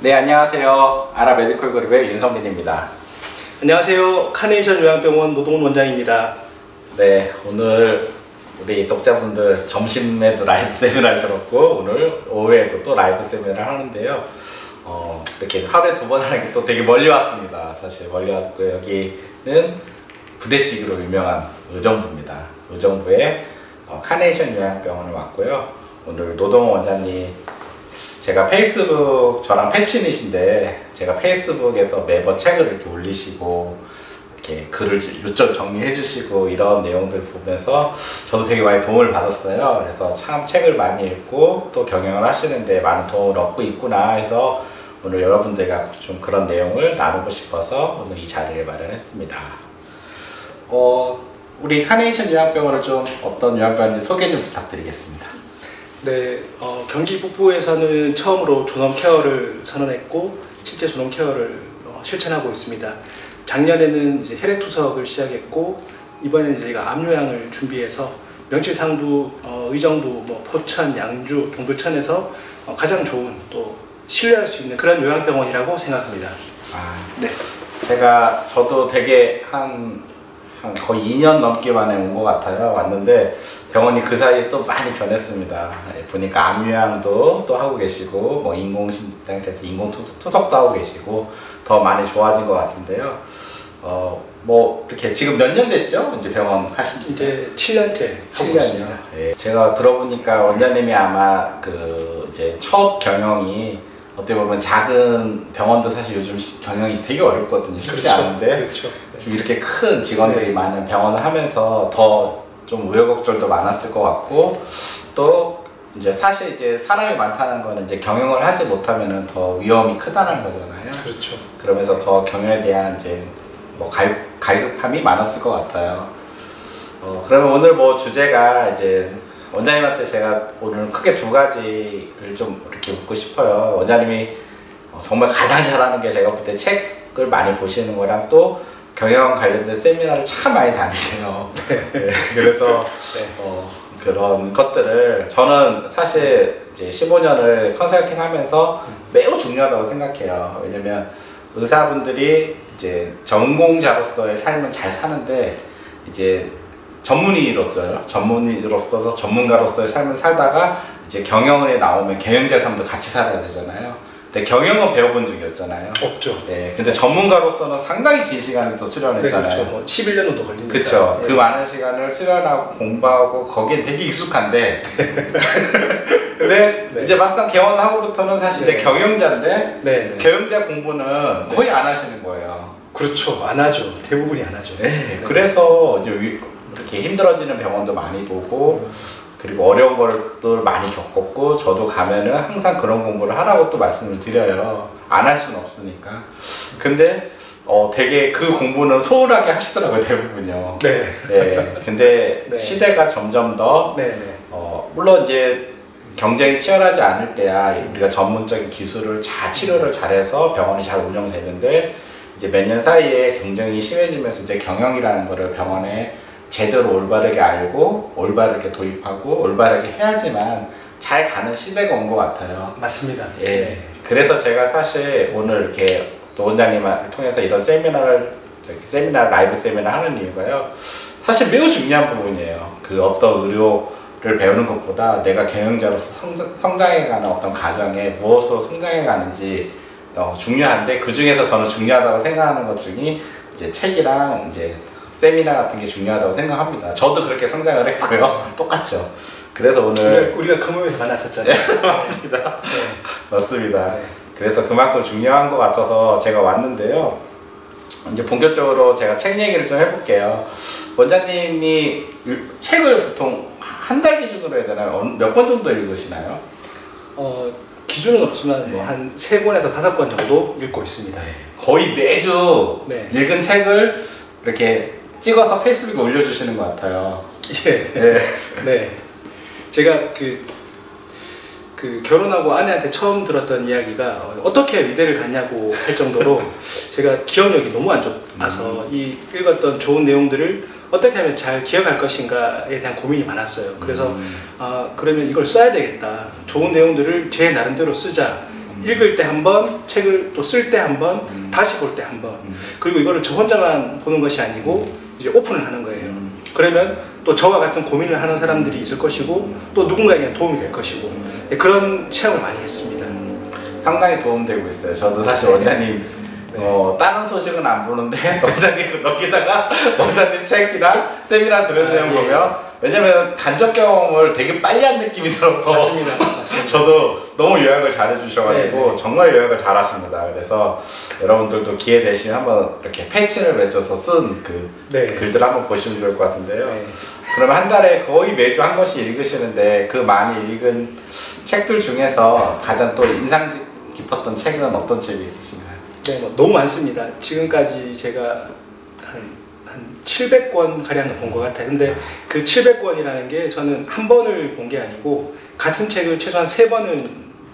네, 안녕하세요. 아라 메디컬 그룹의 윤성빈입니다. 안녕하세요. 카네이션 요양병원 노동훈 원장입니다. 네, 오늘 우리 독자분들 점심에도 라이브 세미나를 들었고 오늘 오후에도 또 라이브 세미나를 하는데요. 이렇게 하루에 2번 하는 게 또 되게 멀리 왔습니다. 사실 멀리 왔고 여기는 부대찌개로 유명한 의정부입니다. 의정부의 카네이션 요양병원을 왔고요. 오늘 노동훈 원장님, 제가 페이스북, 저랑 패친이신데 제가 페이스북에서 매번 책을 이렇게 올리시고 이렇게 글을 요점 정리해 주시고 이런 내용들 보면서 저도 되게 많이 도움을 받았어요. 그래서 참 책을 많이 읽고 또 경영을 하시는데 많은 도움을 얻고 있구나 해서 오늘 여러분들과 좀 그런 내용을 나누고 싶어서 오늘 이 자리를 마련했습니다. 우리 카네이션 요양병원을 좀 어떤 요양병원인지 소개 좀 부탁드리겠습니다. 네, 경기 북부에서는 처음으로 존엄 케어를 선언했고 실제 존엄 케어를 실천하고 있습니다. 작년에는 이제 혈액투석을 시작했고 이번에는 저희가 암요양을 준비해서 명실상부 의정부, 포천, 양주, 동두천에서 가장 좋은 또 신뢰할 수 있는 그런 요양병원이라고 생각합니다. 네. 저도 되게 한 거의 2년 넘게 만에 온 것 같아요. 왔는데 병원이 그 사이에 또 많이 변했습니다. 보니까 암요양도 또 하고 계시고 뭐 인공심장에 대해서 인공투석도 하고 계시고 더 많이 좋아진 것 같은데요. 뭐 이렇게 지금 몇 년 됐죠? 이제 병원 하신 지? 이제 7년째 하고 있습니다. 예, 제가 들어보니까 원장님이 아마 이제 첫 경영이 어떻게 보면 작은 병원도 사실 요즘 경영이 되게 어렵거든요. 쉽지 않은데 그렇죠. 좀 이렇게 큰 직원들이 많은 병원을 하면서 더 좀 우여곡절도 많았을 것 같고 또 이제 사실 이제 사람이 많다는 거는 이제 경영을 하지 못하면은 더 위험이 크다는 거잖아요. 그렇죠. 그러면서 더 경영에 대한 이제 뭐 갈급함이 많았을 것 같아요. 그러면 오늘 뭐 주제가 이제 원장님한테 제가 오늘 크게 2가지를 좀 이렇게 묻고 싶어요. 원장님이 정말 가장 잘하는 게 제가 볼 때 책을 많이 보시는 거랑 또 경영 관련된 세미나를 참 많이 다니세요. 네, 그래서 그런 것들을 저는 사실 이제 15년을 컨설팅 하면서 매우 중요하다고 생각해요. 왜냐면 의사분들이 이제 전공자로서의 삶을 잘 사는데 이제 전문의로서 전문가로서의 삶을 살다가 이제 경영에 나오면 경영자의 삶도 같이 살아야 되잖아요. 근데 경영은 배워본 적이 없잖아요. 없죠. 네, 근데 전문가로서는 상당히 긴 시간을 또 수련했잖아요. 네, 그렇죠. 뭐 11년 정도 걸리니까. 그렇죠. 네. 그 많은 시간을 수련하고 공부하고 거기에 되게 익숙한데 근데 이제 막상 개원하고부터는 사실 이제 경영자인데 경영자 공부는 거의 안 하시는 거예요. 그렇죠. 안 하죠. 대부분이 안 하죠. 네, 그래서 이제 이렇게 힘들어지는 병원도 많이 보고 그리고 어려운 것들 많이 겪었고 저도 가면은 항상 그런 공부를 하라고 또 말씀을 드려요. 안 할 수는 없으니까. 근데 되게 그 공부는 소홀하게 하시더라고요, 대부분요. 네. 근데 시대가 점점 더 물론 이제 경쟁이 치열하지 않을 때야 우리가 전문적인 기술을 치료를 잘해서 병원이 잘 운영되는데 이제 몇 년 사이에 경쟁이 심해지면서 이제 경영이라는 거를 병원에 제대로 올바르게 알고 올바르게 도입하고 올바르게 해야지만 잘 가는 시대가 온 것 같아요. 맞습니다. 예. 그래서 제가 사실 오늘 이렇게 또 원장님을 통해서 이런 라이브 세미나 하는 이유가요. 사실 매우 중요한 부분이에요. 어떤 의료를 배우는 것보다 내가 경영자로서 성장해가는 어떤 과정에 무엇으로 성장해가는지 중요한데 그 중에서 저는 중요하다고 생각하는 것 중에 이제 책이랑 이제 세미나 같은 게 중요하다고 생각합니다. 저도 그렇게 성장을 했고요. 똑같죠. 그래서 오늘 우리가 그 모임에서 만났었잖아요. 맞습니다. 맞습니다. 그래서 그만큼 중요한 것 같아서 제가 왔는데요. 이제 본격적으로 제가 책 얘기를 좀 해볼게요. 원장님이 책을 보통 한 달 기준으로 해야 되나요? 몇 권 정도 읽으시나요? 기준은 없지만 한 3권에서 5권 정도 읽고 있습니다. 거의 매주 읽은 책을 이렇게 찍어서 페이스북에 올려주시는 것 같아요. 네. 제가 결혼하고 아내한테 처음 들었던 이야기가 어떻게 미대를 갔냐고 할 정도로 제가 기억력이 너무 안 좋아서 이 읽었던 좋은 내용들을 어떻게 하면 잘 기억할 것인가에 대한 고민이 많았어요. 그래서 그러면 이걸 써야 되겠다. 좋은 내용들을 제 나름대로 쓰자. 읽을 때 한 번, 책을 또 쓸 때 한 번, 다시 볼 때 한 번. 그리고 이거를 저 혼자만 보는 것이 아니고 이제 오픈을 하는 거예요. 그러면 또 저와 같은 고민을 하는 사람들이 있을 것이고 또 누군가에게 도움이 될 것이고 그런 체험을 많이 했습니다. 상당히 도움되고 있어요. 저도 사실 원장님 다른 소식은 안 보는데 원장님 여기다가 원장님 책이랑 세미나 들은 내용 보면 왜냐면 간접 경험을 되게 빨리 한 느낌이 들어서 맞습니다. 저도 너무 요약을 잘 해주셔가지고 정말 요약을 잘 하십니다. 그래서 여러분들도 기회 되시면 한번 이렇게 패치를 맺어서 쓴 그 글들 한번 보시면 좋을 것 같은데요. 그러면 한 달에 거의 매주 한 권씩 읽으시는데 그 많이 읽은 책들 중에서 가장 또 인상 깊었던 책은 어떤 책이 있으신가요? 네, 뭐 너무 많습니다. 지금까지 제가 한 700권 가량 본 것 같아요. 근데 그 700권이라는 게 저는 한 번을 본 게 아니고 같은 책을 최소한 3번은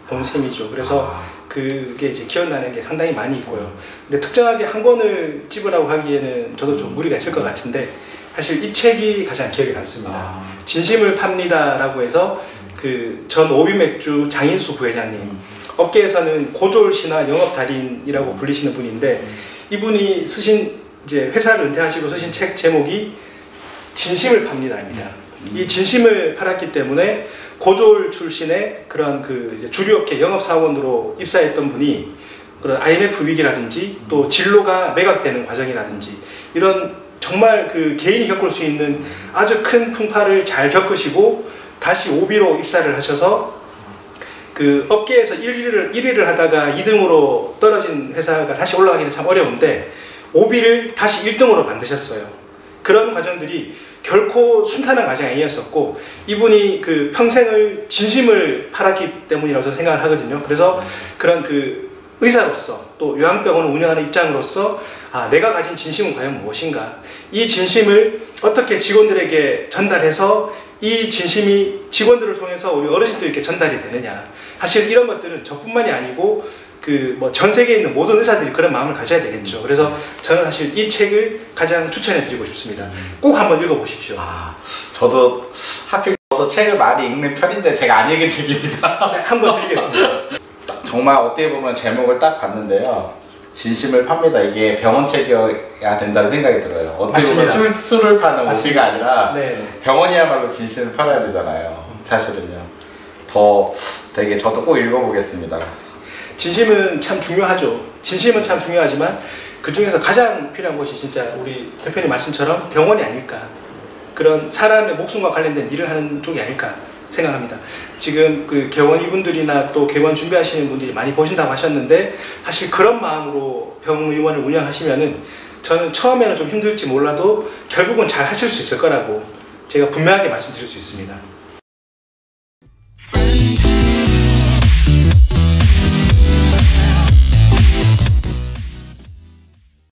본 셈이죠. 그래서 그게 이제 기억나는 게 상당히 많이 있고요. 근데 특정하게 한 권을 찝으라고 하기에는 저도 좀 무리가 있을 것 같은데 사실 이 책이 가장 기억에 남습니다. 진심을 팝니다라고 해서 그 전 오비맥주 장인수 부회장님, 업계에서는 고졸신화 영업달인이라고 불리시는 분인데 이분이 쓰신 이제 회사를 은퇴하시고 쓰신 책 제목이 진심을 팝니다입니다. 이 진심을 팔았기 때문에 고졸 출신의 그런 그 이제 주류업계 영업사원으로 입사했던 분이 그런 IMF 위기라든지 또 진로가 매각되는 과정이라든지 이런 정말 그 개인이 겪을 수 있는 아주 큰 풍파를 잘 겪으시고 다시 오비로 입사를 하셔서 그 업계에서 1위를 하다가 2등으로 떨어진 회사가 다시 올라가기는 참 어려운데 오비를 다시 1등으로 만드셨어요. 그런 과정들이 결코 순탄한 과정이 아니었었고 이분이 그 평생을 진심을 팔았기 때문이라고 저는 생각을 하거든요. 그래서 그런 그 의사로서 또 요양병원을 운영하는 입장으로서 내가 가진 진심은 과연 무엇인가, 이 진심을 어떻게 직원들에게 전달해서 이 진심이 직원들을 통해서 우리 어르신들에게 전달이 되느냐. 사실 이런 것들은 저뿐만이 아니고 그 뭐 전 세계에 있는 모든 의사들이 그런 마음을 가져야 되겠죠. 그래서 저는 사실 이 책을 가장 추천해 드리고 싶습니다. 꼭 한번 읽어보십시오. 저도 하필 저도 책을 많이 읽는 편인데 제가 안 읽은 책입니다. 네, 한번 드리겠습니다. 정말 어떻게 보면 제목을 딱 봤는데요. 진심을 팝니다. 이게 병원 책이어야 된다는 생각이 들어요. 어떻게 보면 술을 파는 오비가 아니라 병원이야말로 진심을 팔아야 되잖아요. 사실은요. 더 되게 저도 꼭 읽어보겠습니다. 진심은 참 중요하죠. 진심은 참 중요하지만 그 중에서 가장 필요한 것이 진짜 우리 대표님 말씀처럼 병원이 아닐까. 그런 사람의 목숨과 관련된 일을 하는 쪽이 아닐까 생각합니다. 지금 그 개원 이분들이나 또 개원 준비하시는 분들이 많이 보신다고 하셨는데 사실 그런 마음으로 병의원을 운영하시면은 저는 처음에는 좀 힘들지 몰라도 결국은 잘 하실 수 있을 거라고 제가 분명하게 말씀드릴 수 있습니다.